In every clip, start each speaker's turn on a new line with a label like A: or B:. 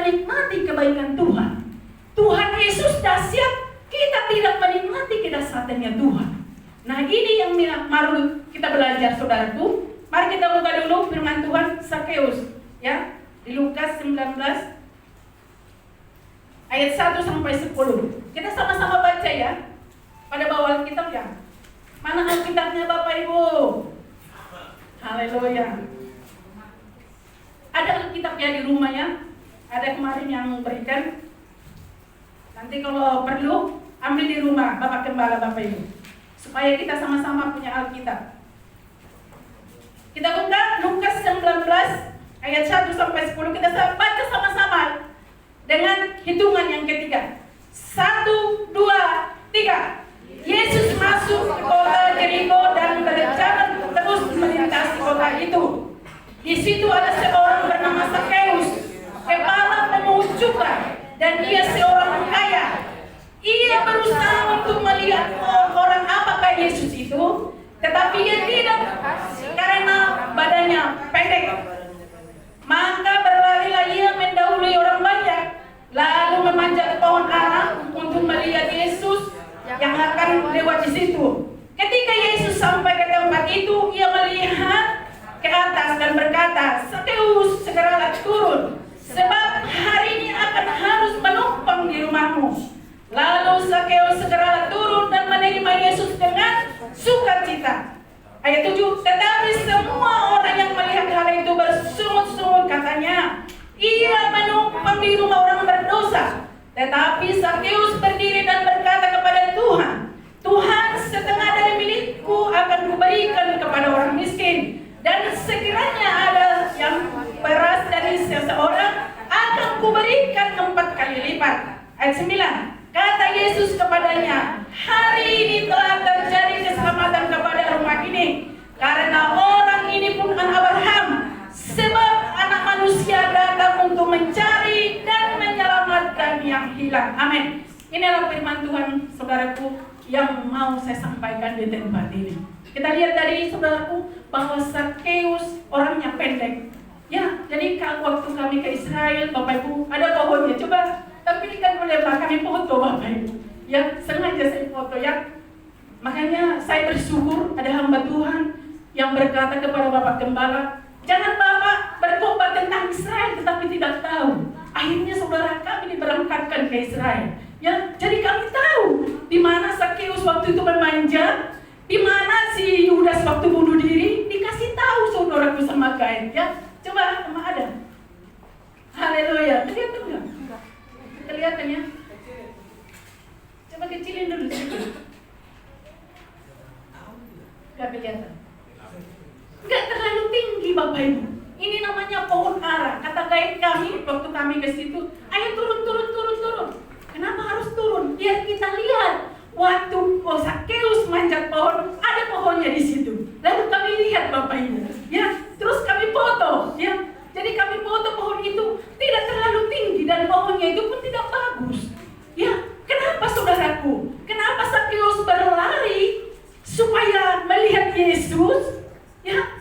A: menikmati kebaikan Tuhan. Tuhan Yesus dahsyat, kita tidak menikmati kedahsyatannya Tuhan. Nah, ini yang baru kita belajar, saudaraku. Mari kita buka dulu firman Tuhan Sakeus, ya, di Lukas 19 ayat 1 sampai 10. Kita sama-sama baca ya. Pada bawah Alkitab ya. Mana Alkitabnya Bapak Ibu? Haleluya. Ada Alkitabnya di rumah ya. Ada kemarin yang berikan. Nanti kalau perlu ambil di rumah Bapak Gembala Bapak Ibu, supaya kita sama-sama punya Alkitab. Kita buka Lukas 19 ayat 1 sampai 10. Kita baca sama-sama dengan hitungan yang ketiga. 1, 2, 3. Yesus masuk ke kota Yeriko dan berjalan terus melintasi kota itu. Di situ ada seorang bernama Sakeus, kepala pemungut cukai, dan dia seorang kaya. Ia berusaha untuk melihat orang apakah Yesus itu, tetapi ia tidak, karena badannya pendek. Maka berlarilah ia mendahului orang banyak, lalu memanjat pohon ara untuk melihat Yesus yang akan lewat di situ. Ketika Yesus sampai ke tempat itu, ia melihat ke atas dan berkata, Sakeus, segeralah turun, sebab hari ini akan harus menumpang di rumahmu. Lalu Sakeus segeralah turun dan menerima Yesus dengan sukacita. Ayat 7, tetapi semua orang yang melihat hal itu bersungut-sungut, katanya, ia menumpang di rumah orang berdosa. Tetapi Sakeus berdiri dan berkata kepada Tuhan, Tuhan, setengah dari milikku akan kuberikan kepada orang miskin, dan sekiranya ada yang beras dari seseorang, akan kuberikan 4 kali lipat. Ayat 9, kata Yesus kepadanya, hari ini telah terjadi keselamatan kepada rumah ini, karena orang ini pun anak Abraham, sebab anak manusia datang untuk mencari dan menyelamatkan yang hilang. Amin. Inilah firman Tuhan, saudaraku, yang mau saya sampaikan di tempat ini. Kita lihat tadi, saudaraku, bahwa Sakeus orangnya pendek. Ya, jadi kalau waktu kami ke Israel, Bapak Ibu, ada pohonnya. Coba tampilkan oleh kami foto, Bapak Ibu. Ya, sengaja saya foto ya. Makanya saya bersyukur ada hamba Tuhan yang berkata kepada Bapak Gembala, jangan Bapak berkhotbah tentang Israel tetapi tidak tahu. Akhirnya saudara kami diberangkatkan ke Israel. Ya, jadi kami tahu di mana Sakeus waktu itu memanjat, di mana si Yudas waktu bunuh diri, dikasih tahu saudaraku sama kain. Ya, coba sama ada. Haleluya. Kelihatan enggak? Kelihatan ya? Coba kecilin dulu sedikit. Enggak kelihatan. Enggak terlalu tinggi Bapak Ibu. Ini namanya pohon ara. Kata guide kami waktu kami ke situ, ayo turun. Kenapa harus turun? Biar kita lihat. Waktu Sakeus manjat pohon, ada pohonnya di situ. Lalu kami lihat Bapak Ibu, ya. Terus kami foto, ya. Jadi kami foto pohon itu tidak terlalu tinggi dan pohonnya itu pun tidak bagus. Ya, kenapa saudaraku? Kenapa Sakeus berlari supaya melihat Yesus? Ya.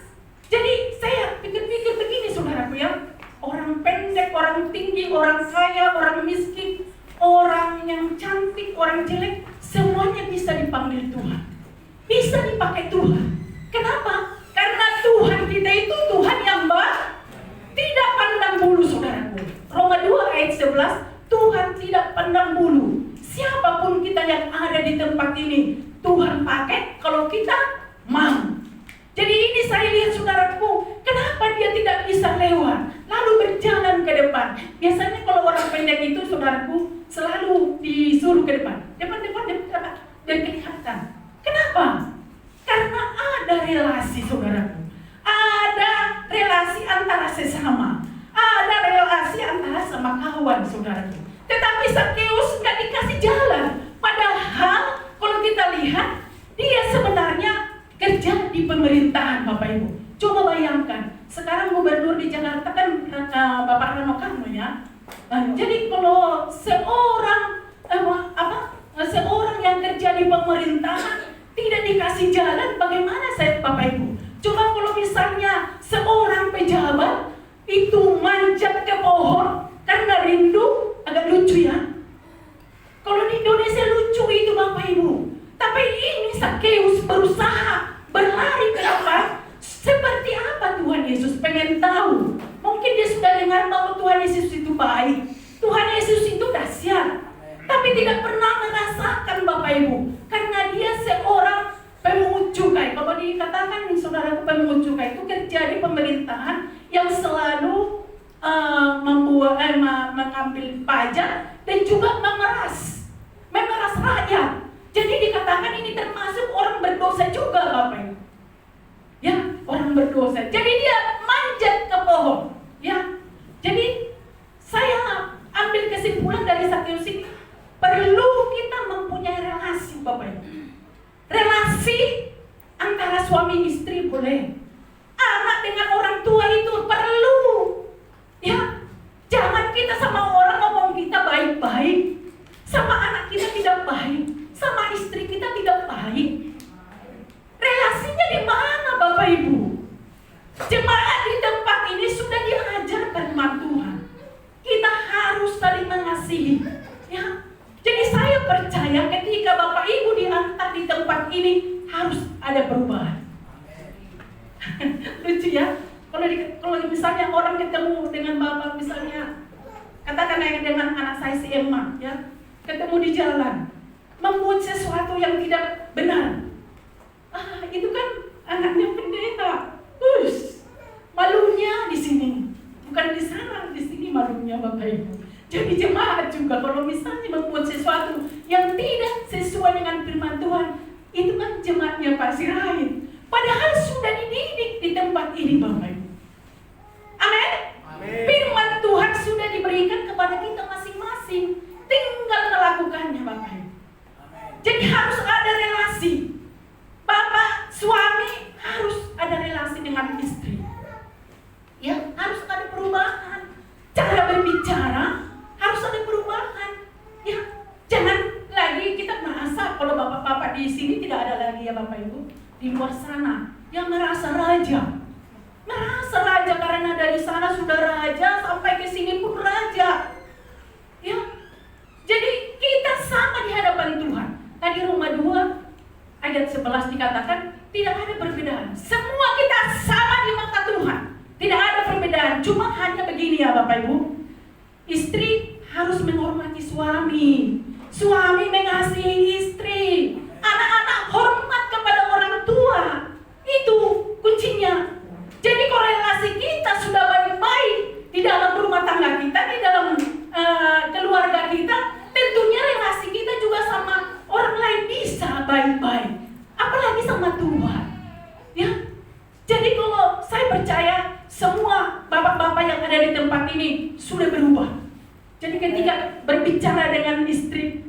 A: Jadi saya pikir-pikir begini saudaraku ya. Orang pendek, orang tinggi, orang kaya, orang miskin, orang yang cantik, orang jelek, semuanya bisa dipanggil Tuhan. Bisa dipakai Tuhan. Kenapa? Karena Tuhan kita itu Tuhan yang tidak pandang bulu saudaraku. Roma 2 ayat 11, Tuhan tidak pandang bulu. Siapapun kita yang ada di tempat ini, Tuhan pakai kalau kita mau. Jadi ini saya lihat saudaraku, kenapa dia tidak bisa lewat, lalu berjalan ke depan. Biasanya kalau orang pendek itu saudaraku, selalu disuruh ke depan. Depan, dan kelihatan. Kenapa? Karena ada relasi saudaraku. Ada relasi antara sesama. Ada relasi antara sama kawan saudaraku. Tetapi Sakeus nggak dikasih jalan. Padahal kalau kita lihat, dia sebenarnya kerja di pemerintahan Bapak Ibu. Coba bayangkan, sekarang gubernur di Jakarta kan Bapak Rano Karno ya. Jadi kalau seorang yang kerja di pemerintahan tidak dikasih jalan, bagaimana saya Bapak Ibu? Coba kalau misalnya seorang pejabat itu manjat ke pohon karena rindu mendengar bahwa Tuhan Yesus itu baik. Tuhan Yesus itu dahsyat. Tapi tidak pernah merasakan Bapak Ibu. Karena dia seorang pemungut cukai. Kalau dikatakan saudara pemungut cukai itu kerja di pemerintahan yang selalu mengambil pajak dan juga memeras rakyat. Jadi dikatakan ini termasuk orang berdosa juga Bapak Ibu. Ya, orang berdosa. Jadi dia manjat ke pohon. Ya, jadi saya ambil kesimpulan dari satu sini, perlu kita mempunyai relasi Bapak Ibu. Relasi antara suami istri boleh, anak dengan orang tua itu perlu. Ya, jangan kita sama orang ngomong kita baik-baik, sama anak kita tidak baik, sama istri kita tidak baik. Relasinya di mana Bapak Ibu? Jemaat di tempat ini sudah diajarkan sama Tuhan. Kita harus saling mengasihi. Ya. Jadi saya percaya ketika Bapak Ibu diantar di tempat ini harus ada perubahan. Lucu ya. Kalau misalnya orang ketemu dengan Bapak, misalnya katakan dengan anak saya si Emma, ya, ketemu di jalan, membuat sesuatu yang tidak benar. Itu kan anaknya pendeta. Malunya di sini, bukan di sana, di sini malunya Bapak Ibu. Jadi jemaat juga kalau misalnya membuat sesuatu yang tidak sesuai dengan firman Tuhan, itu kan jemaatnya Pak Sirait. Padahal sudah dididik di tempat ini Bapak Ibu. Amin. Firman Tuhan sudah diberikan kepada kita masing-masing, tinggal melakukannya Bapak Ibu. Jadi harus ada relasi. Bapak, suami harus ada relasi dengan istri. Ya, harus ada perubahan. Cara berbicara harus ada perubahan. Ya, jangan lagi kita merasa kalau bapak-bapak di sini tidak ada lagi ya Bapak Ibu di luar sana yang merasa raja. Merasa raja karena dari sana sudah raja sampai ke sini pun raja. Ya. Jadi kita sama di hadapan Tuhan. Tadi Roma 2 ayat 11 dikatakan tidak ada perbedaan. Semua kita sama di mata Tuhan. Tidak ada perbedaan. Cuma hanya begini ya Bapak Ibu. Istri harus menghormati suami. Suami mengasihi istri. Anak-anak hormat kepada orang tua. Itu kuncinya. Jadi korelasi kita sudah baik-baik di dalam rumah tangga kita, di dalam keluarga kita, tentunya relasi kita juga sama orang lain bisa baik-baik. Apalagi sama Tuhan. Ya. Jadi kalau saya percaya semua bapak-bapak yang ada di tempat ini sudah berubah. Jadi ketika berbicara dengan istri,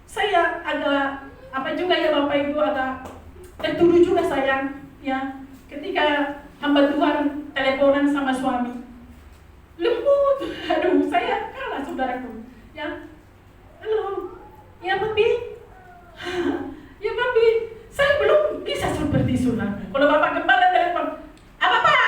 A: saya agak juga ya Bapak Ibu, agak tertuduh juga saya ya ketika hamba Tuhan teleponan sama suami. Lembut, aduh saya kalah saudaraku. Ya, halo, ya Papi, ya Papi, saya belum bisa seperti saudara. Kalau Bapak gembala telepon, apa Pak?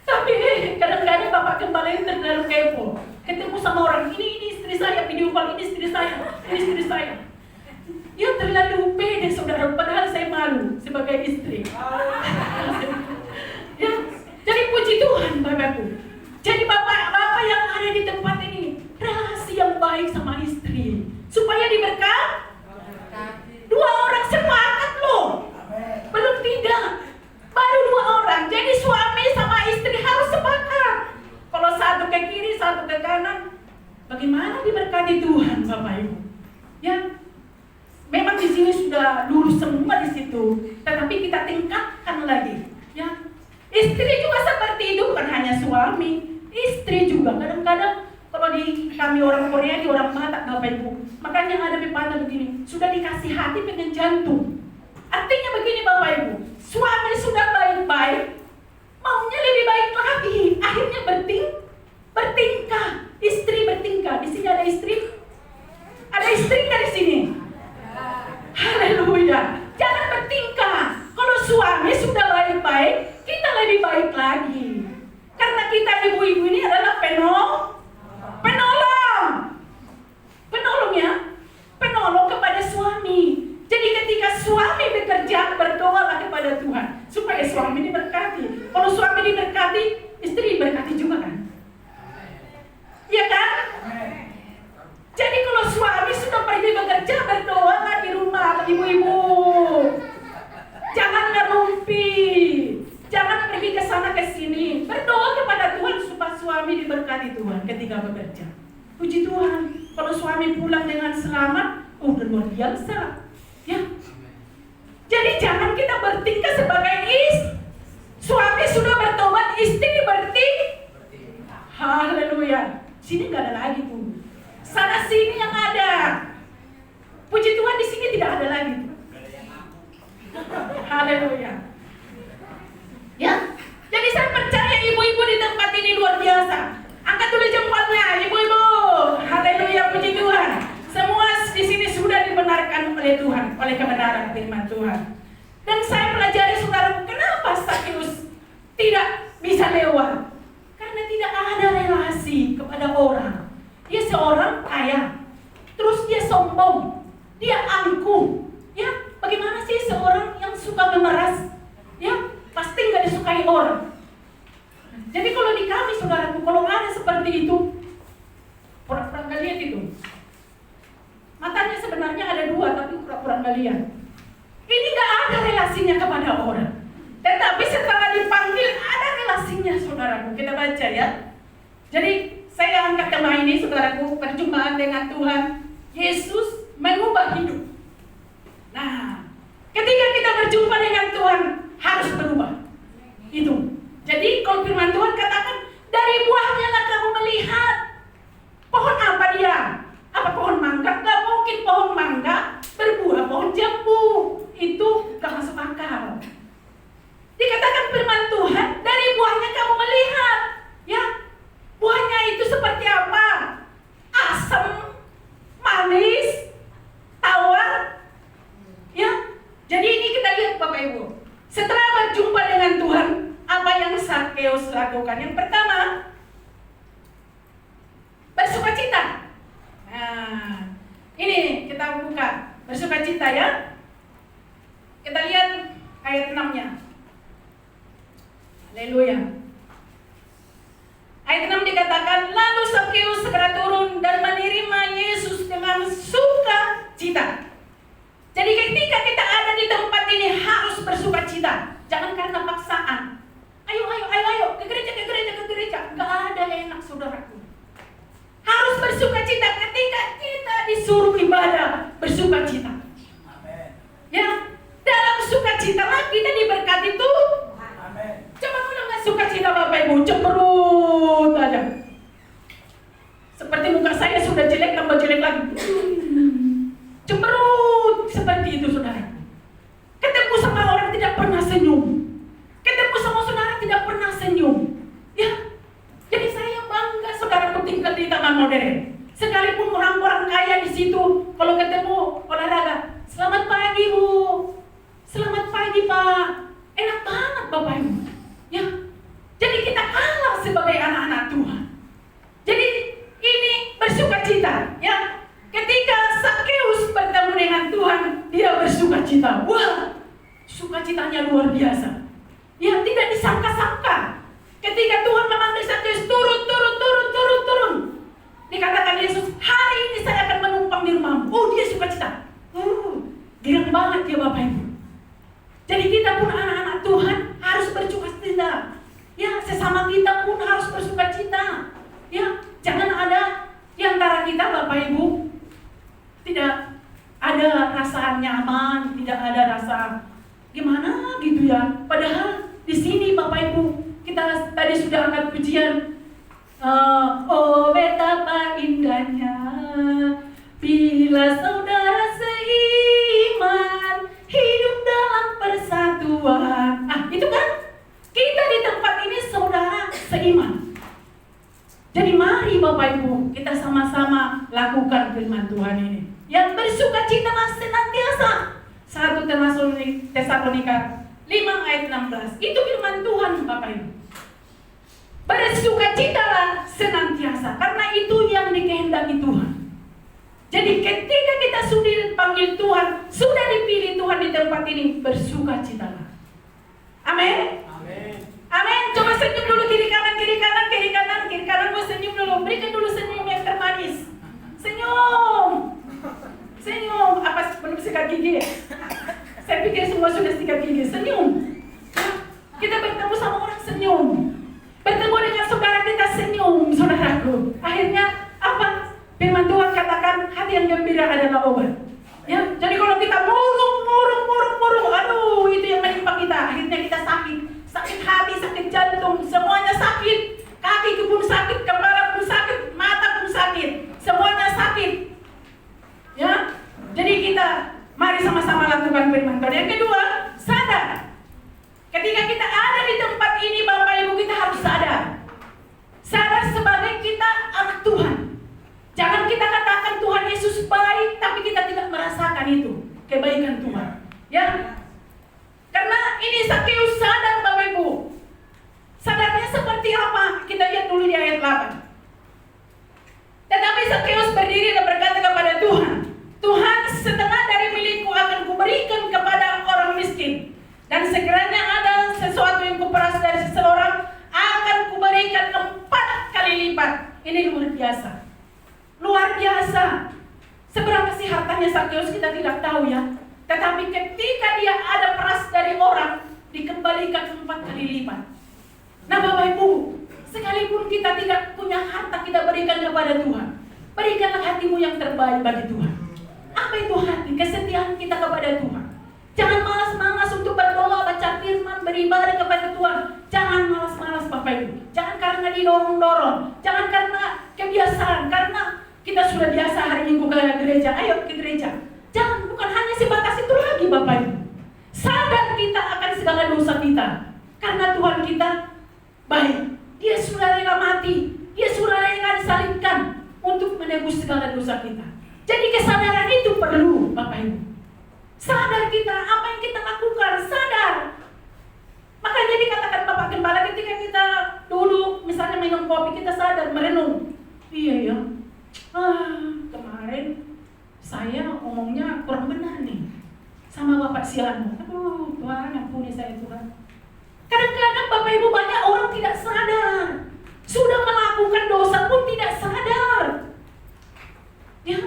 A: Tapi kadang-kadang Bapak gembala ini terlalu kepo. Ketemu sama orang, ini istri saya, video call, ini istri saya. Ya terlalu pede saudara, padahal saya malu sebagai istri. Ya, jadi puji Tuhan Bapakku. Jadi bapak-bapak yang ada di tempat ini, relasi yang baik sama istri supaya diberkati. 2 orang sepakat loh. Belum 3, baru 2 orang. Jadi suami sama istri harus sepakat. Kalau satu ke kiri, satu ke kanan, bagaimana diberkati Tuhan Bapak Ibu? Ya, memang di sini sudah lurus semua di situ, tetapi kita tingkatkan lagi. Ya, istri juga seperti itu, bukan hanya suami, istri juga. Kadang-kadang kalau di kami orang Korea, di orang Batak Bapak Ibu, makanya ada pepatah begini, sudah dikasih hati pengen jantung. Artinya begini Bapak Ibu, suami sudah baik-baik, maunya lebih baik lagi, akhirnya bertingkah, istri bertingkah. Di sini ada istri? Ada istri dari sini? Haleluya. Jangan bertingkah. Kalau suami sudah baik-baik, kita lebih baik lagi. Karena kita ibu-ibu ini adalah penolong ya. Penolong kepada suami. Jadi ketika suami bekerja, berdoalah kepada Tuhan supaya suami diberkati. Kalau suami diberkati, diberkati juga kan? Iya kan? Jadi kalau suami sudah pergi bekerja, berdoalah di rumah, ibu-ibu. Jangan ngerumpi, jangan pergi ke sana ke sini. Berdoa kepada Tuhan supaya suami diberkati Tuhan ketika bekerja. Puji Tuhan, kalau suami pulang dengan selamat, udah luar biasa. Ya. Jadi jangan kita bertingkah sebagai suami sudah bertobat, istri haleluya. Sini nggak ada lagi tuh. Sana sini yang ada. Puji Tuhan, di sini tidak ada lagi. Haleluya. Ya. Jadi saya percaya ibu-ibu di tempat ini luar biasa. Angkat dulu jempolnya, ibu-ibu. Haleluya, puji Tuhan. Semua di sini sudah dibenarkan oleh Tuhan, oleh kebenaran firman Tuhan. Dan saya pelajari saudara, kenapa Zakheus tidak bisa lewat? Karena tidak ada relasi kepada orang. Dia seorang kaya, terus dia sombong, dia angkuh. Ya, bagaimana sih seorang yang suka memeras? Ya, pasti nggak disukai orang. Jadi kalau di kami saudaraku, kalau ada seperti itu, pura-pura nggak lihat itu. Matanya sebenarnya ada dua, tapi pura-pura nggak lihat. Ini nggak ada relasinya kepada orang. Tetapi setelah dipanggil ada relasinya saudaraku. Kita baca ya. Jadi saya angkat tema ini saudaraku, perjumpaan dengan Tuhan. Yesus mengubah hidup. Nah, ketika kita berjumpa dengan Tuhan harus berubah. Itu. Jadi kalau firman Tuhan katakan, dari buahnya lah kamu melihat. Pohon apa dia? Apa pohon mangga? Gak mungkin pohon mangga berbuah pohon jambu. Itu gak masuk akal. Dikatakan firman Tuhan, dari buahnya kamu melihat. Ya, buahnya itu seperti apa? Asam, manis, tawar. Ya, jadi ini kita lihat Bapak Ibu. Setelah berjumpa dengan Tuhan, apa yang Zakheus lakukan? Yang pertama, bersukacita. Nah, ini kita buka bersukacita ya. Kita lihat ayat 6-nya. Haleluya. Ayat 6 dikatakan, lalu Zakheus segera turun dan menerima Yesus dengan sukacita. Jadi ketika kita ada di tempat ini harus bersukacita. Jangan karena paksaan. Ayo, ke gereja. Gak ada enak saudaraku. Harus bersukacita ketika kita disuruh ibadah, bersukacita. Amen. Ya, dalam sukacita kita diberkati tuh. Amen. Coba kalau nggak sukacita Bapak Ibu, cemberut aja. Seperti muka saya sudah jelek, tambah jelek lagi. Cemberut seperti itu saudara. Ketemu sama orang tidak pernah senyum. Ketemu sama saudara tidak pernah senyum. Ya. Jadi saya bangga saudaraku tinggal di taman modern. Sekalipun orang-orang kaya di situ, kalau ketemu olahraga, selamat pagi Bu, selamat pagi Pak, enak banget Bapak Ibu. Ya, jadi kita kalah sebagai anak-anak Tuhan. Jadi ini bersukacita. Ya, ketika Zakheus bertemu dengan Tuhan, dia bersukacita. Wah, sukacitanya luar biasa. Ya, tidak disangka-sangka. Ketika Tuhan memanggil Zakheus, turun. Dikatakan Yesus, hari ini saya akan menumpang di rumahmu. Oh, dia sukacita. Girang banget ya Bapak Ibu. Jadi kita pun anak-anak Tuhan harus bersukacita. Ya, sesama kita pun harus bersukacita. Ya, jangan ada di antara kita Bapak Ibu tidak ada rasa nyaman, tidak ada rasa gimana gitu ya. Padahal di sini Bapak Ibu, kita tadi sudah angkat pujian. Oh betapa indahnya bila saudara seiman hidup dalam persatuan. Itu kan kita di tempat ini saudara seiman. Jadi mari Bapak Ibu kita sama-sama lakukan firman Tuhan ini. Yang bersukacitalah senantiasa. 1 Tesalonika 5 ayat 16. Itu firman Tuhan Bapak Ibu. Bersukacitalah senantiasa, karena itu yang dikehendaki Tuhan. Jadi ketika kita sudah dipanggil Tuhan, sudah dipilih Tuhan di tempat ini, bersukacitalah. Amin. Amin. Amin. Coba senyum dulu kiri kanan. Firman Tuhan katakan hati yang gembira adalah obat. Ya, jadi kalau kita murung, aduh itu yang menimpa kita. Akhirnya kita sakit hati, sakit jantung, semuanya sakit. Kaki pun sakit, kepala pun sakit, mata pun sakit, semuanya sakit. Ya, jadi kita mari sama-sama lakukan firman Tuhan. Yang kedua, sadar. Ketika kita ada di tempat ini, Bapak Ibu, kita harus sadar. Sadar sebagai kita anak Tuhan. Jangan kita katakan Tuhan Yesus baik, tapi kita tidak merasakan itu kebaikan Tuhan. Ya, karena ini Zakheus sadar, Bapak Ibu. Sadarnya seperti apa? Kita lihat dulu di ayat 8. Tetapi Zakheus berdiri dan berkata kepada Tuhan, Tuhan, setengah dari milikku akan kuberikan kepada orang miskin. Dan sekiranya ada sesuatu yang kuperas dari seseorang, akan kuberikan 4 kali lipat. Ini luar biasa. Luar biasa. Seberapa sih hartanya Zakheus kita tidak tahu ya. Tetapi ketika dia ada peras dari orang, dikembalikan 4 kali lipat. Nah Bapak Ibu, sekalipun kita tidak punya harta, kita berikan kepada Tuhan. Berikanlah hatimu yang terbaik bagi Tuhan. Apa itu hati? Kesetiaan kita kepada Tuhan. Jangan malas-malas untuk berdoa, baca firman, beribadah kepada Tuhan. Jangan malas-malas Bapak Ibu. Jangan karena didorong-dorong. Jangan karena kebiasaan. Karena kita sudah biasa hari Minggu ke gereja. Ayo ke gereja. Jangan, bukan hanya sebatas itu lagi Bapak Ibu. Sadar kita akan segala dosa kita. Karena Tuhan kita baik. Dia sudah rela mati. Dia sudah rela disalibkan untuk menebus segala dosa kita. Jadi kesadaran itu perlu Bapak Ibu. Sadar kita apa yang kita lakukan, sadar. Makanya dikatakan Bapak Gembala ketika kita duduk misalnya minum kopi, kita sadar, merenung. Iya ya, kemarin saya ngomongnya kurang benar nih sama Bapak Siano. Aduh Tuhan, ampuni saya Tuhan. Kadang-kadang Bapak Ibu banyak orang tidak sadar. Sudah melakukan dosa pun tidak sadar. Ya,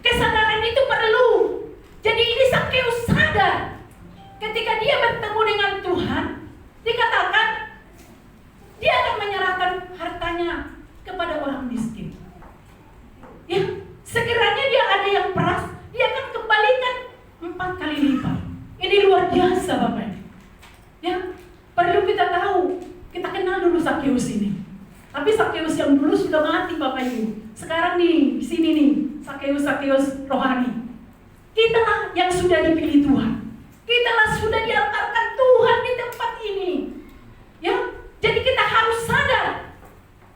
A: kesadaran itu perlu. Jadi ini Zakheus sadar. Ketika dia bertemu dengan Tuhan, dikatakan dia akan menyerahkan hartanya kepada orang miskin. Ya, sekiranya dia ada yang peras, dia akan kembalikan 4 kali lipat. Ini luar biasa Bapak Ibu. Ya, perlu kita tahu. Kita kenal dulu Zakheus ini. Tapi Zakheus yang dulu sudah mati Bapak Ibu. Sekarang nih, di sini nih, Zakheus rohani. Kitalah yang sudah dipilih Tuhan. Kitalah sudah diantarkan Tuhan di tempat ini. Ya, jadi kita harus sadar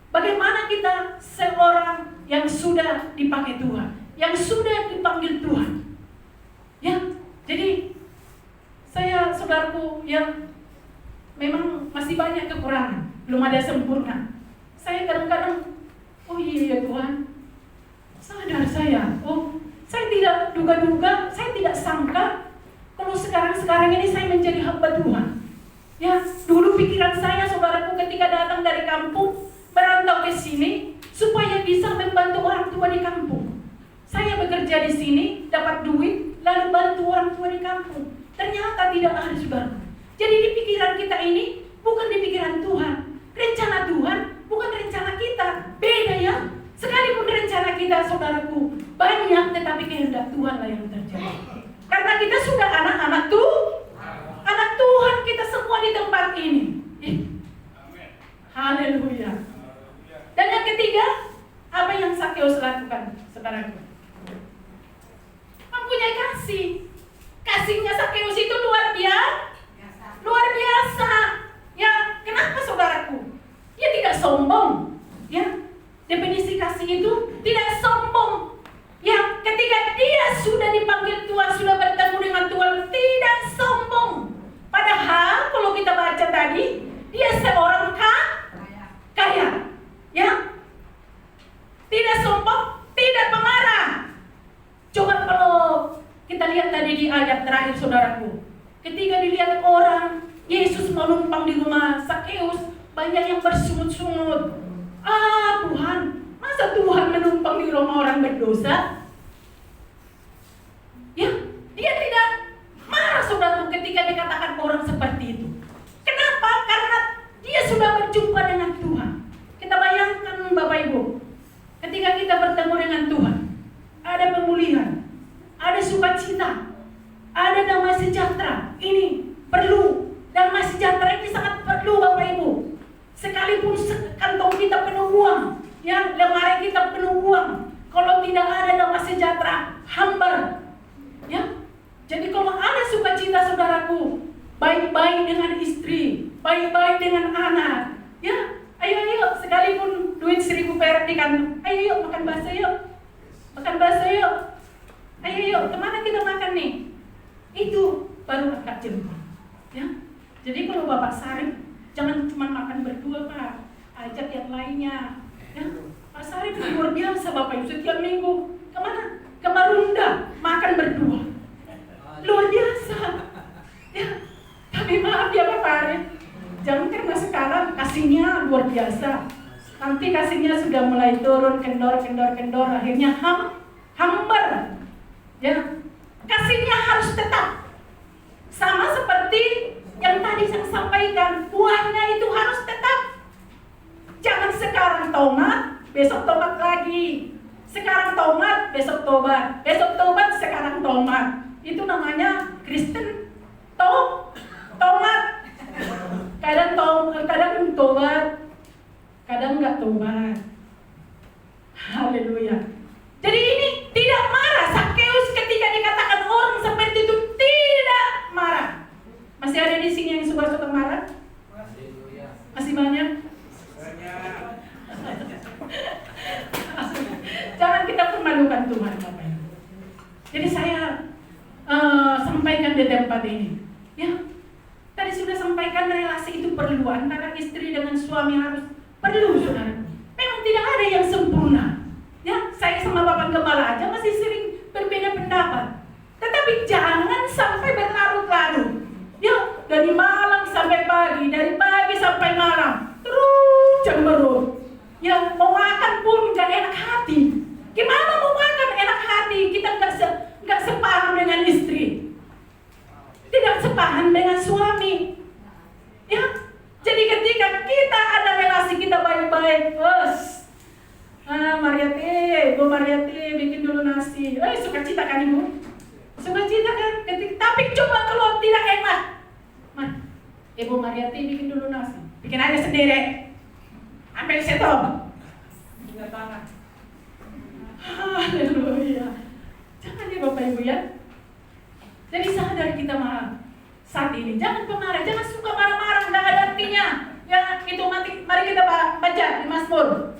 A: bagaimana kita seorang yang sudah dipakai Tuhan, yang sudah dipanggil Tuhan. Ya, jadi saya saudaraku yang memang masih banyak kekurangan, belum ada sempurna. Saya kadang-kadang, oh iya Tuhan, sadar saya, saya tidak duga-duga, saya tidak sangka kalau sekarang ini saya menjadi hamba Tuhan. Ya, dulu pikiran saya saudaraku ketika datang dari kampung, merantau ke sini supaya bisa membantu orang tua di kampung. Saya bekerja di sini, dapat duit, lalu bantu orang tua di kampung. Ternyata tidak ada saudara. Jadi di pikiran kita ini bukan di pikiran Tuhan. Rencana Tuhan bukan rencana kita. Beda ya. Sekalipun rencana kita saudaraku banyak, tetapi kehendak Tuhan lah yang terjadi. Karena kita sudah anak-anak anak Tuhan, kita semua di tempat ini. Haleluya. Dan yang ketiga, apa yang Zakheus lakukan, saudaraku? Mempunyai kasih. Kasihnya Zakheus itu luar biasa. Ya, kenapa saudaraku? Dia tidak sombong. Ya, definisi kasih itu tidak sombong. Ya, ketika dia sudah dipanggil Tuhan, sudah bertemu dengan Tuhan, tidak sombong. Padahal kalau kita baca tadi, dia seorang kaya. Ya, tidak sombong, tidak pemarah. Coba kalau kita lihat tadi di ayat terakhir saudaraku, ketika dilihat orang Yesus menumpang di rumah Zakheus, banyak yang bersungut-sungut. Tuhan, masa Tuhan menumpang di rumah orang berdosa? Ya, dia tidak marah saudaraku ketika dikatakan orang seperti itu. Kenapa? Karena dia sudah berjumpa dengan Tuhan. Kita bayangkan Bapak Ibu, ketika kita bertemu dengan Tuhan, kantong kita penuh uang, ya, lemari kita penuh uang. Kalau tidak ada damai sejahtera, hambar. Ya, jadi kalau ada sukacita saudaraku, baik-baik dengan istri, baik-baik dengan anak, ya, ayo, sekalipun duit 1.000 perak di kantong, ayo makan bakso yuk, makan bakso yuk, ayo, kemana kita makan nih? Itu baru akad jempol, ya. Jadi kalau Bapak Sarip, jangan cuma makan berdua Pak, ajak yang lainnya, ya. Pak Sarip luar biasa Bapak Ibu, setiap minggu kemana? Ke Marunda, makan berdua, luar biasa, ya. Tapi maaf ya Bapak Arif, jangan karena sekarang kasihnya luar biasa, nanti kasihnya sudah mulai turun, kendor, akhirnya hambar, ya. Kasihnya harus tetap sama seperti yang tadi saya sampaikan, buahnya itu harus tetap. Jangan sekarang tomat, besok tomat lagi. Sekarang tomat, besok tobat. Besok tobat, sekarang tomat. Itu namanya Kristen tomat. Kadang tobat, kadang nggak tobat. Haleluya. Jadi ini tidak marah. Sakeus ketika dikatakan orang seperti itu tidak marah. Masih ada di sini yang suka marah? Masih banyak? Jangan kita permalukan Tuhan Bapak Ibu. Jadi saya sampaikan di tempat ini, ya. Tadi sudah sampaikan relasi itu perlu, antara istri dengan suami harus perlu, saudara. Memang tidak ada yang sempurna. Ya, saya sama Bapak Gembala aja masih sering berbeda pendapat. Tetapi jangan sampai berlarut-larut. Ya, dari malam sampai pagi, dari pagi sampai malam, terus cemberut. Ya, mau makan pun gak enak hati. Gimana mau makan enak hati? Kita gak sepaham dengan istri, tidak sepaham dengan suami. Ya, jadi ketika kita ada relasi kita baik-baik, Bu Mariati bikin dulu nasi. Sukacita kan Ibu? Sukacita kan? Tapi coba kalau tidak enak, Ibu Mariati bikin dulu nasi. Bikin aja sendiri. Ambil setong. Ingat banget. Haleluya. Jangan ya Bapak Ibu ya. Jadi sadar kita marah saat ini. Jangan pemarah, jangan suka marah-marah, nggak ada artinya. Ya itu mari kita baca di Mazmur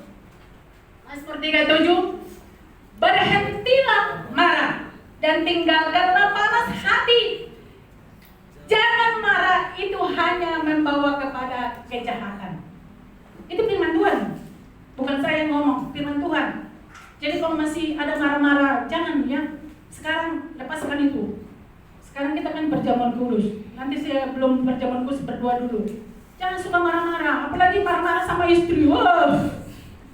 A: 37. Berhentilah marah dan tinggalkanlah panas hati. Jangan marah, itu hanya membawa kepada kejahatan. Itu firman Tuhan, bukan saya yang ngomong, firman Tuhan. Jadi kalau masih ada marah-marah, jangan ya. Sekarang lepaskan itu. Sekarang kita kan berjamuan kudus. Nanti saya belum berjamuan kudus, berdoa dulu. Jangan suka marah-marah, apalagi marah-marah sama istri. Wah,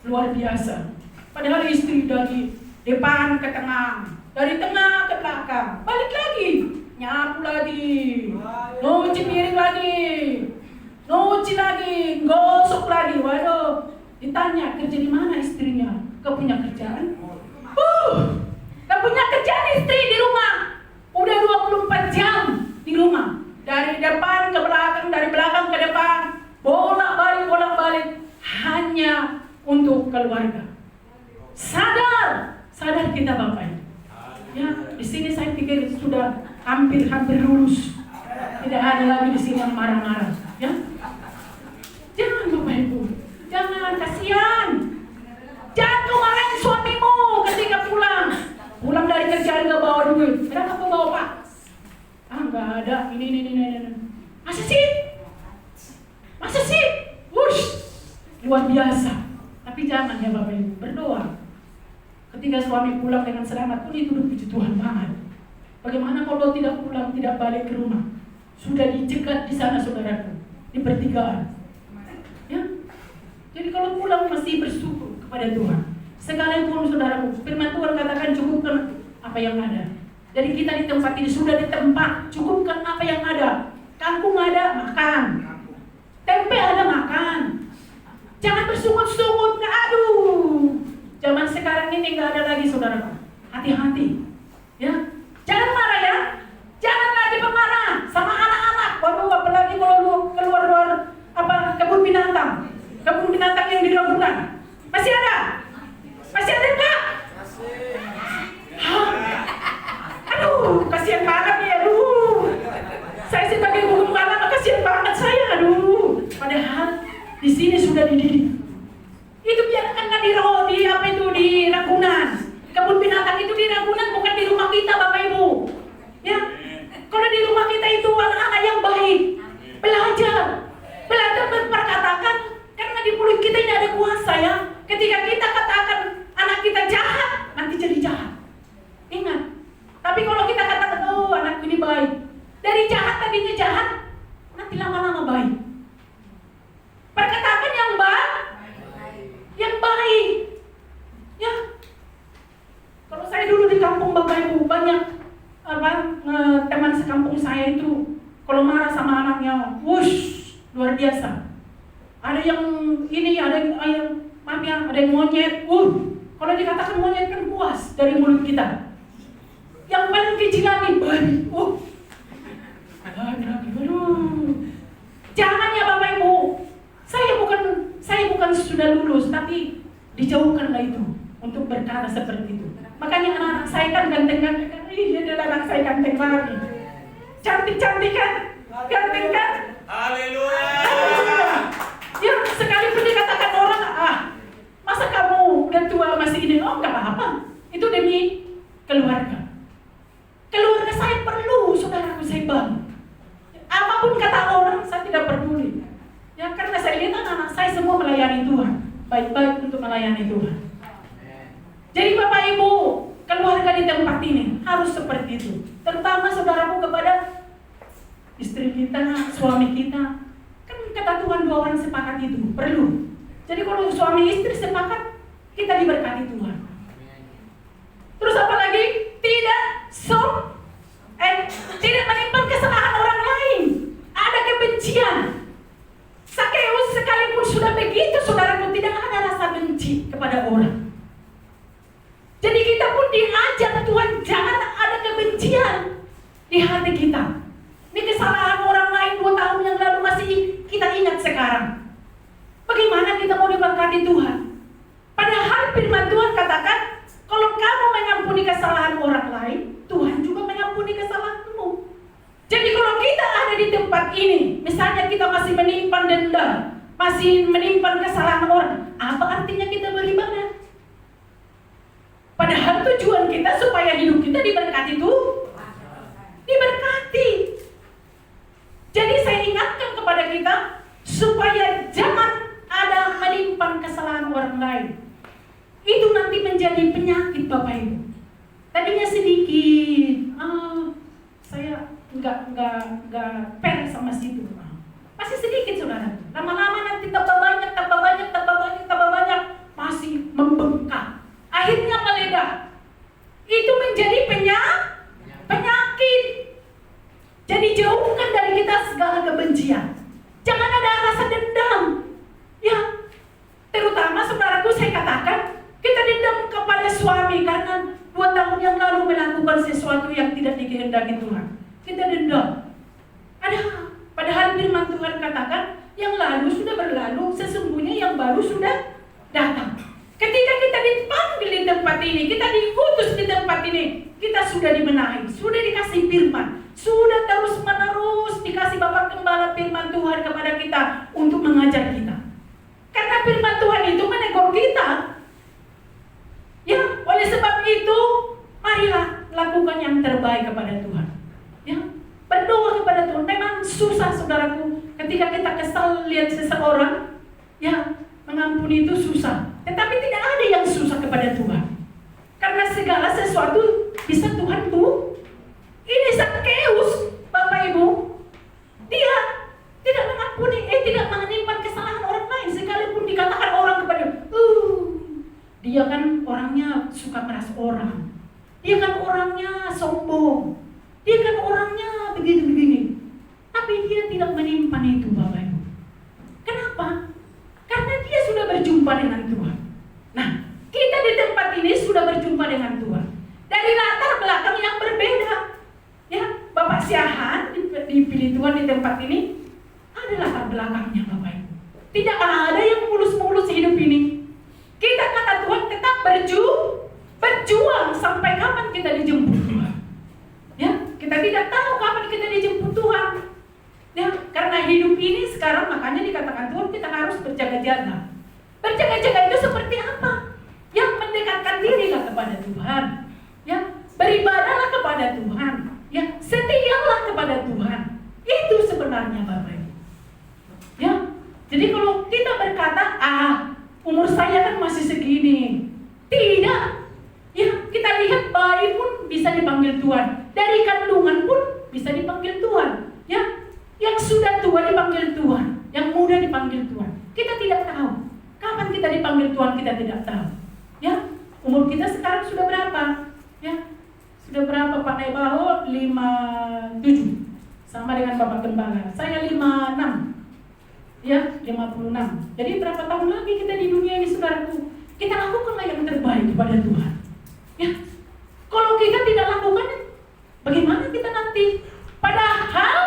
A: luar biasa. Padahal istri dari depan ke tengah, dari tengah ke belakang, balik lagi, nyapu lagi, nyuci piring lagi, nyuci lagi, gosok lagi. Waduh, ditanya kerja di mana istrinya? Gak punya kerjaan? Gak punya kerjaan istri di rumah. Udah 24 jam di rumah. Dari depan ke belakang, dari belakang ke depan, bolak-balik, hanya untuk keluarga. Sadar kita Bapak Ibu. Ya, di sini saya pikir sudah hampir lulus. Tidak ada lagi di sini yang marah-marah. Ya, jangan Bapak Ibu, jangan, kasihan. Jangan kau marahin suamimu ketika pulang dari kerjaan gak bawa duit. Berapa kau bawa Pak? Nggak ada. Ini. Masa sih? Wush, luar biasa. Tapi jangan ya Bapak Ibu, berdoa. Ketika suami pulang dengan selamat pun itu udah puji Tuhan banget. Bagaimana kalau tidak pulang, tidak balik ke rumah? Sudah dicegat di sana saudaraku, di pertigaan. Ya. Jadi kalau pulang masih bersyukur kepada Tuhan. Sekalipun saudaraku, firman Tuhan katakan cukupkan apa yang ada. Jadi kita di tempat ini sudah di tempat, cukupkan apa yang ada. Kangkung ada, makan. Tempe ada, makan. Jangan bersungut-sungut, aduh. Zaman sekarang ini nggak ada lagi saudara. Hati-hati, ya. Jangan marah ya. Jangan lagi pemarah sama anak-anak. Waduh, apalagi kalau lu keluar kebun binatang yang di ragunan? Masih ada? Masih ada enggak? Hah? Aduh, kasihan banget nih, aduh. Saya sebagai guru anak, kasihan banget saya, aduh. Padahal di sini sudah dididik. Itu biarkan di Ragunan. Kebun binatang itu di Ragunan, bukan di rumah kita, Bapak Ibu. Ya, kalau di rumah kita itu anak-anak yang baik, belajar berperkatakan, karena di mulut kita ini ada kuasa ya. Ketika kita katakan anak kita jahat, nanti jadi jahat. Ingat. Tapi kalau kita katakan, oh anak ini baik, dari jahat tadinya jahat, nanti lama-lama baik. Perkatakan yang baik, ya. Kalau saya dulu di kampung Bapak Ibu, banyak teman sekampung saya itu kalau marah sama anaknya, wush, luar biasa. Ada yang ini, ada yang monyet. Kalau dikatakan monyet kan puas dari mulut kita. Yang paling kecil lagi, babi. Aduh. Jangan ya Bapak Ibu. Saya bukan sudah lulus, tapi dijauhkanlah itu untuk berkata seperti itu. Makanya anak-anak saya kan ganteng-ganteng. Dia anak saya ganteng banget. Cantik-cantik kan? Ganteng kan?
B: Haleluya.
A: Ya, sekalipun dikatakan orang, masa kamu udah tua masih ini? Oh, enggak apa-apa. Itu demi keluarga. Keluarga saya perlu, saudaraku, saya bangga. Apapun kata orang, saya tidak peduli. Ya, karena saya lihat anak-anak saya semua melayani Tuhan. Baik-baik untuk melayani Tuhan. Jadi Bapak Ibu, keluarga di tempat ini harus seperti itu. Terutama saudaraku kepada istri kita, suami kita. Kan kata Tuhan 2 orang sepakat itu, perlu. Jadi kalau suami istri sepakat, kita diberkati Tuhan. Terus apa lagi? Tidak menyimpan kesalahan orang lain. Ada kebencian. Sakeus sekalipun sudah begitu, saudaraku, tidak ada rasa benci kepada orang. Jadi kita pun diajar Tuhan, jangan ada kebencian di hati kita. Ini kesalahan orang lain 2 tahun yang lalu masih kita ingat sekarang. Bagaimana kita mau diberkati Tuhan? Padahal firman Tuhan katakan, kalau kamu mengampuni kesalahan orang lain, Tuhan juga mengampuni kesalahanmu. Jadi kalau kita ada di tempat ini, misalnya kita masih menyimpan dendam, masih menyimpan kesalahan orang, apa artinya kita beribadah? Padahal tujuan kita supaya hidup kita diberkati Tuhan. Diberkati. Jadi saya ingatkan kepada kita supaya jangan ada menyimpan kesalahan orang lain. Itu nanti menjadi penyakit Bapak Ibu. Tadinya sedikit, saya enggak fair sama situ. Masih sedikit saudara. Lama-lama nanti tambah banyak, masih membengkak. Akhirnya meledak. Itu menjadi penyakit. Jadi jauhkan dari kita segala kebencian. Jangan ada rasa dendam. Ya, terutama saudaraku saya katakan, kita dendam kepada suami karena 2 tahun yang lalu melakukan sesuatu yang tidak dikehendaki Tuhan. Kita dendam. Padahal firman Tuhan katakan, yang lalu sudah berlalu, sesungguhnya yang baru sudah datang. Ketika kita dipanggil di tempat ini, kita diutus di tempat ini, kita sudah dibenahi, sudah dikasih firman, sudah terus-menerus dikasih Bapak Gembala firman Tuhan kepada kita untuk mengajar kita. Karena firman Tuhan itu menegur kita. Ya, oleh sebab itu, marilah lakukan yang terbaik kepada Tuhan. Ya, berdoa kepada Tuhan. Memang susah saudaraku, ketika kita kesal lihat seseorang, ya, mengampuni itu susah. Tetapi tidak ada yang susah kepada Tuhan. Karena segala sesuatu bisa Tuhan tuh. Ini Sakeus, Bapak Ibu, dia tidak mengampuni, tidak menyimpan kesalahan orang lain. Sekalipun dikatakan orang kepada dia kan orangnya suka meras orang. Dia kan orangnya sombong. Dia kan orangnya begini-begini. Tapi dia tidak menyimpan itu, Bapak Ibu. Kenapa? Karena dia sudah berjumpa dengan Tuhan. Nah, kita di tempat ini sudah berjumpa dengan Tuhan. Dari latar belakang yang berbeda. Ya, Bapak Siahan dipilih Tuhan di tempat ini. Ada latar belakangnya, Bapak Ibu. Tidak ada yang mulus-mulus hidup ini. kita dipanggil Tuhan kita tidak tahu. Ya, umur kita sekarang sudah berapa? Ya, sudah berapa Pak Naibaho? 57. Sama dengan Bapak Gembala. Saya 56. Ya, 56. Jadi berapa tahun lagi kita di dunia ini, saudaraku? Kita lakukanlah yang terbaik kepada Tuhan. Ya, kalau kita tidak lakukan, bagaimana kita nanti? Padahal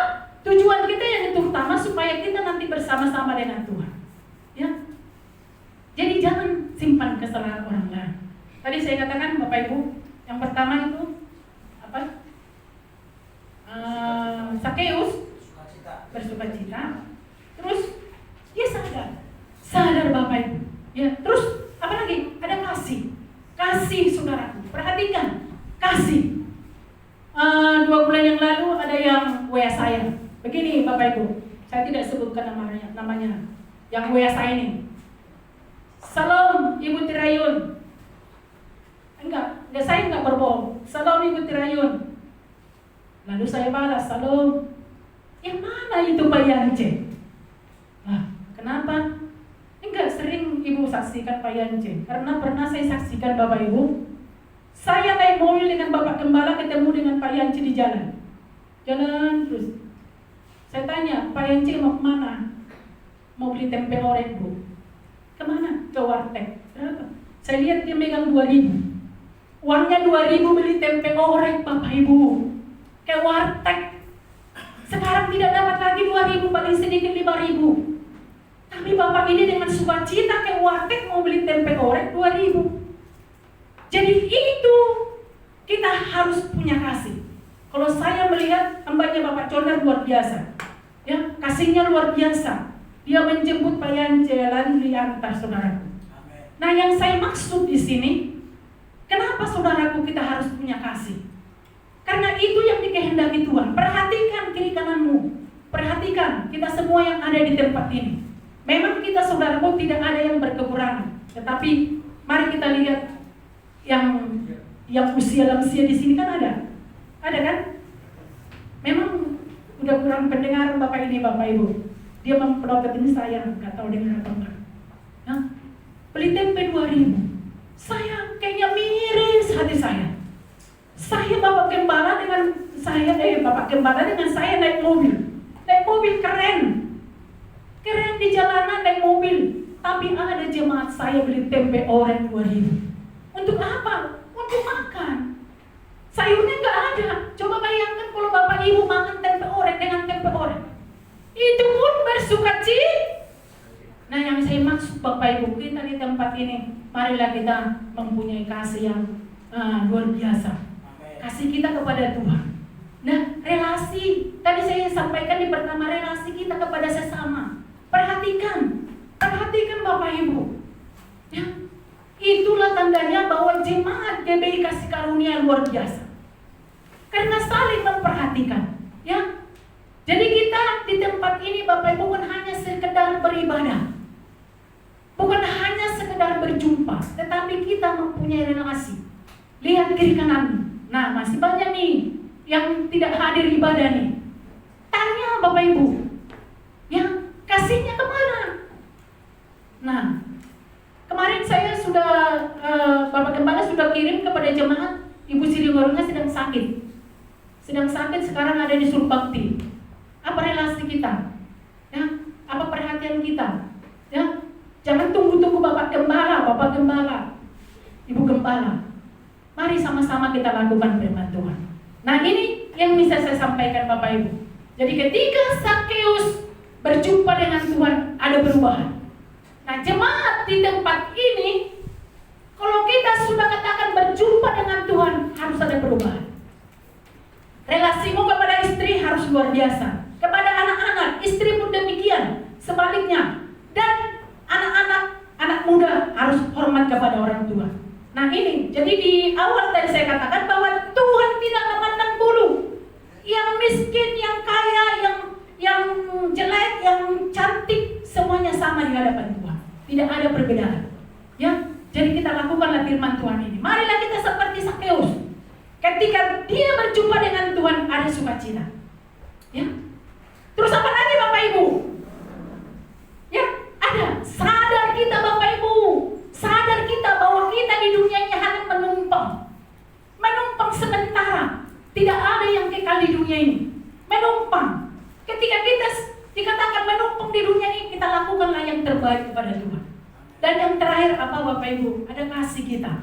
A: tujuan kita yang utama supaya kita nanti bersama-sama dengan Tuhan. Ya, jadi jangan simpan kesalahan orang lain. Tadi saya katakan Bapak Ibu, yang pertama itu apa? Sakeus bersukacita. Terus dia sadar Bapak Ibu. Ya, terus apa lagi? Ada kasih saudaraku. Perhatikan, kasih. 2 bulan yang lalu ada yang WA saya. Begini Bapak Ibu, saya tidak sebutkan namanya. Yang WA saya ini. Salam Ibu Tirayun. Saya enggak berbohong. Salam Ibu Tirayun. Lalu saya balas, salam. Yang mana itu Pak Yance? Nah, kenapa? Enggak sering Ibu saksikan Pak Yance. Karena pernah saya saksikan Bapak Ibu. Saya naik mobil dengan Bapak Gembala, ketemu dengan Pak Yance di jalan. Jalan terus. Saya tanya, Pak Yance mau kemana? Mau beli tempe orek Bu. Kemana? Ke warteg. Berapa? Saya lihat dia megang 2.000. Uangnya 2.000 beli tempe orek Bapak Ibu. Ke warteg. Sekarang tidak dapat lagi 2.000, paling sedikit 5.000. Tapi Bapak ini dengan sukacita ke warteg mau beli tempe orek 2.000. Jadi itu kita harus punya kasih. Kalau saya melihat hambanya Bapak Condar luar biasa. Ya, kasihnya luar biasa. Dia menjemput Pak Yance lalu diantar saudaraku. Nah, yang saya maksud di sini, kenapa saudaraku kita harus punya kasih? Karena itu yang dikehendaki Tuhan. Perhatikan kiri kananmu. Perhatikan kita semua yang ada di tempat ini. Memang kita saudaraku tidak ada yang berkekurangan. Tetapi mari kita lihat yang usia lansia di sini kan ada. Ada kan? Memang udah kurang pendengaran Bapak ini Bapak Ibu. Dia memperdotakan saya, nggak tahu dengar apa enggak. Nah, beli tempe 2.000. Saya kayaknya miris hati saya. Saya Bapak Gembala dengan saya naik mobil. Naik mobil keren di jalanan naik mobil. Tapi ada jemaat saya beli tempe orek 2.000. Untuk apa? Untuk makan. Sayurnya nggak ada. Coba bayangkan kalau Bapak Ibu makan tempe orek dengan tempe orek. Itu pun bersukacita. Nah, yang saya maksud Bapak Ibu, kita di tempat ini, marilah kita mempunyai kasih yang luar biasa. Kasih kita kepada Tuhan. Nah, relasi. Tadi saya sampaikan di pertama, relasi kita kepada sesama. Perhatikan Bapak Ibu. Ya, itulah tandanya bahwa jemaat GBI Kasih Karunia luar biasa. Karena saling memperhatikan. Ya, jadi kita di tempat ini Bapak Ibu bukan hanya sekedar beribadah, bukan hanya sekedar berjumpa, tetapi kita mempunyai relasi. Lihat kiri kanan. Nah, masih banyak nih yang tidak hadir ibadah nih. Tanya Bapak Ibu, ya, kasihnya kemana? Nah, kemarin saya sudah Bapak Gembala sudah kirim kepada jemaat, Ibu Sri Gorongnya sedang sakit sekarang ada di Surbakti. Apa relasi kita? Ya, apa perhatian kita? Ya, jangan tunggu Bapak Gembala, Ibu Gembala. Mari sama-sama kita lakukan firman Tuhan. Nah, ini yang bisa saya sampaikan Bapak Ibu. Jadi ketika Sakeus berjumpa dengan Tuhan, ada perubahan. Nah, jemaat di tempat ini, kalau kita sudah katakan berjumpa dengan Tuhan, harus ada perubahan. Relasimu kepada istri harus luar biasa. Kepada anak-anak, istri pun demikian. Sebaliknya. Dan anak muda harus hormat kepada orang tua. Nah, ini, jadi di awal tadi saya katakan bahwa Tuhan tidak memandang bulu. Yang miskin, yang kaya, yang jelek, yang cantik, semuanya sama di hadapan Tuhan. Tidak ada perbedaan. Ya, jadi kita lakukanlah firman Tuhan ini. Marilah kita seperti Sakeus. Ketika dia berjumpa dengan Tuhan, ada sukacita. Ya. Terus apa lagi Bapak Ibu? Ya, ada sadar kita Bapak Ibu. terakhir apa Bapak Ibu? Ada kasih kita.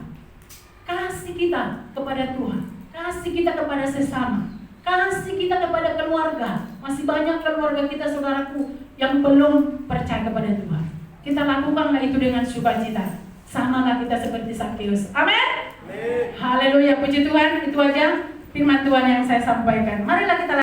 A: Kasih kita kepada Tuhan. Kasih kita kepada sesama. Kasih kita kepada keluarga. Masih banyak keluarga kita, saudaraku, yang belum percaya kepada Tuhan. Kita lakukanlah itu dengan sukacita. Samalah kita seperti Zakheus. Amin. Haleluya, puji Tuhan. Itu aja firman Tuhan yang saya sampaikan. Marilah kita